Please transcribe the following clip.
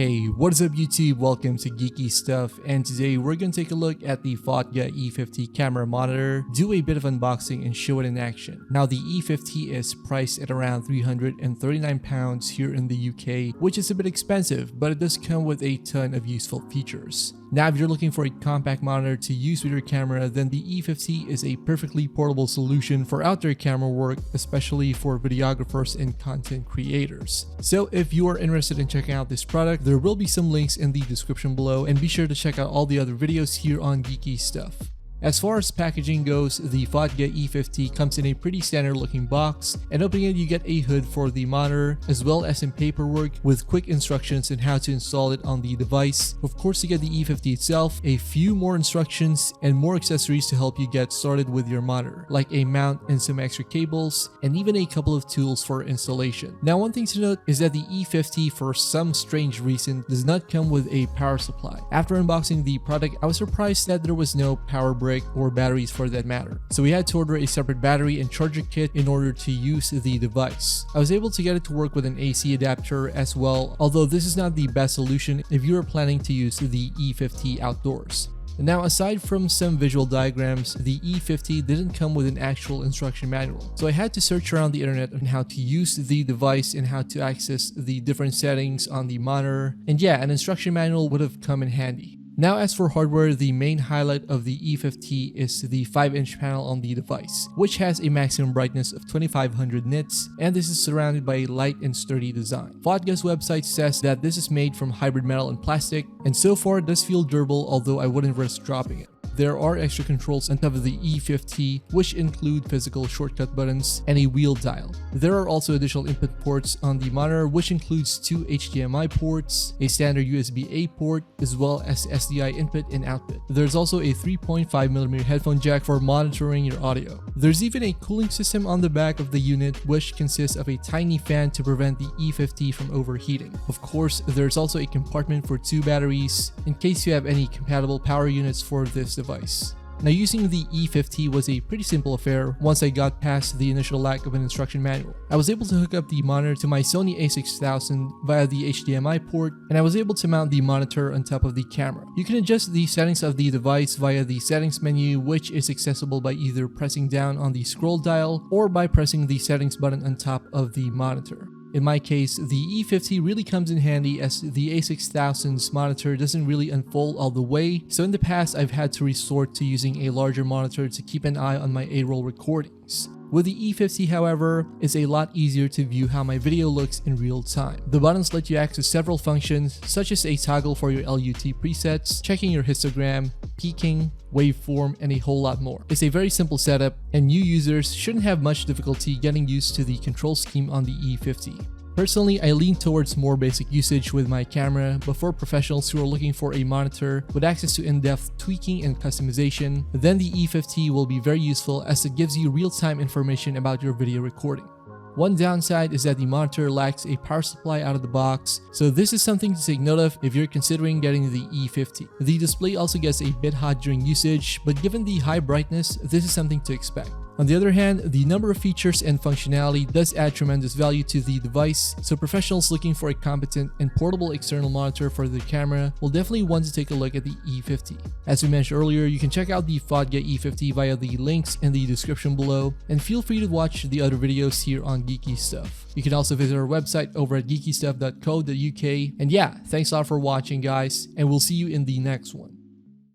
Hey, what is up YouTube? Welcome to Geeky Stuff, and today we're going to take a look at the FOTGA E50 camera monitor, do a bit of unboxing and show it in action. Now the E50 is priced at around £339 here in the UK, which is a bit expensive, but it does come with a ton of useful features. Now if you're looking for a compact monitor to use with your camera, then the E50 is a perfectly portable solution for outdoor camera work, especially for videographers and content creators. So if you are interested in checking out this product, there will be some links in the description below, and be sure to check out all the other videos here on Geeky Stuff. As far as packaging goes, the FOTGA E50 comes in a pretty standard looking box, and opening it you get a hood for the monitor as well as some paperwork with quick instructions on how to install it on the device. Of course, you get the E50 itself, a few more instructions and more accessories to help you get started with your monitor, like a mount and some extra cables, and even a couple of tools for installation. Now one thing to note is that the E50 for some strange reason does not come with a power supply. After unboxing the product, I was surprised that there was no power brick or batteries for that matter. So we had to order a separate battery and charger kit in order to use the device. I was able to get it to work with an AC adapter as well, although this is not the best solution if you are planning to use the E50 outdoors. Now, aside from some visual diagrams, the E50 didn't come with an actual instruction manual. So I had to search around the internet on how to use the device and how to access the different settings on the monitor. And yeah, an instruction manual would have come in handy. Now as for hardware, the main highlight of the E50 is the 5-inch panel on the device, which has a maximum brightness of 2500 nits, and this is surrounded by a light and sturdy design. FOTGA's website says that this is made from hybrid metal and plastic, and so far it does feel durable, although I wouldn't risk dropping it. There are extra controls on top of the E50, which include physical shortcut buttons and a wheel dial. There are also additional input ports on the monitor, which includes 2 HDMI ports, a standard USB-A port, as well as SDI input and output. There's also a 3.5mm headphone jack for monitoring your audio. There's even a cooling system on the back of the unit, which consists of a tiny fan to prevent the E50 from overheating. Of course, there's also a compartment for 2 batteries in case you have any compatible power units for this device. Now using the E50 was a pretty simple affair once I got past the initial lack of an instruction manual. I was able to hook up the monitor to my Sony a6000 via the HDMI port, and I was able to mount the monitor on top of the camera. You can adjust the settings of the device via the settings menu, which is accessible by either pressing down on the scroll dial or by pressing the settings button on top of the monitor. In my case, the E50 really comes in handy as the a6000's monitor doesn't really unfold all the way, so in the past I've had to resort to using a larger monitor to keep an eye on my A-roll recordings. With the E50, however, it's a lot easier to view how my video looks in real time. The buttons let you access several functions, such as a toggle for your LUT presets, checking your histogram, peaking, waveform, and a whole lot more. It's a very simple setup, and new users shouldn't have much difficulty getting used to the control scheme on the E50. Personally, I lean towards more basic usage with my camera, but for professionals who are looking for a monitor with access to in-depth tweaking and customization, then the E50 will be very useful as it gives you real-time information about your video recording. One downside is that the monitor lacks a power supply out of the box, so this is something to take note of if you're considering getting the E50. The display also gets a bit hot during usage, but given the high brightness, this is something to expect. On the other hand, the number of features and functionality does add tremendous value to the device, so professionals looking for a competent and portable external monitor for their camera will definitely want to take a look at the E50. As we mentioned earlier, you can check out the FOTGA E50 via the links in the description below, and feel free to watch the other videos here on Geeky Stuff. You can also visit our website over at geekystuff.co.uk, and yeah, thanks a lot for watching guys, and we'll see you in the next one.